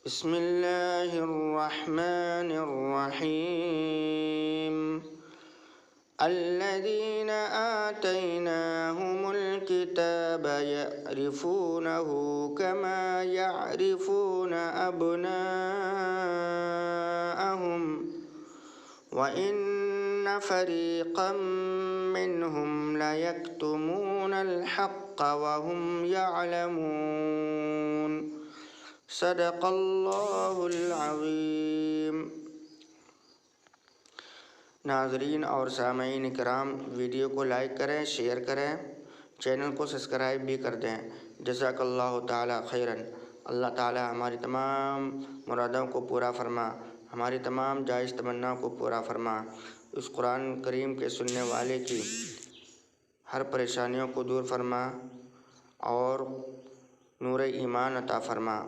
بسم اللہ الرحمن الرحیم الذین آتیناہم الکتاب یعرفونہ کما یعرفون ابناءہم وَإِنَّ فَرِيقًا مِّنْهُمْ لَيَكْتُمُونَ الْحَقَّ وَهُمْ يَعْلَمُونَ صدق اللہ العظیم۔ ناظرین اور سامعین کرام، ویڈیو کو لائک کریں، شیئر کریں، چینل کو سبسکرائب بھی کر دیں۔ جزاک اللہ تعالی خیراً۔ اللہ تعالی ہماری تمام مرادوں کو پورا فرما، ہماری تمام جائز تمناؤں کو پورا فرما، اس قرآن کریم کے سننے والے کی ہر پریشانیوں کو دور فرما اور نور ایمان عطا فرما۔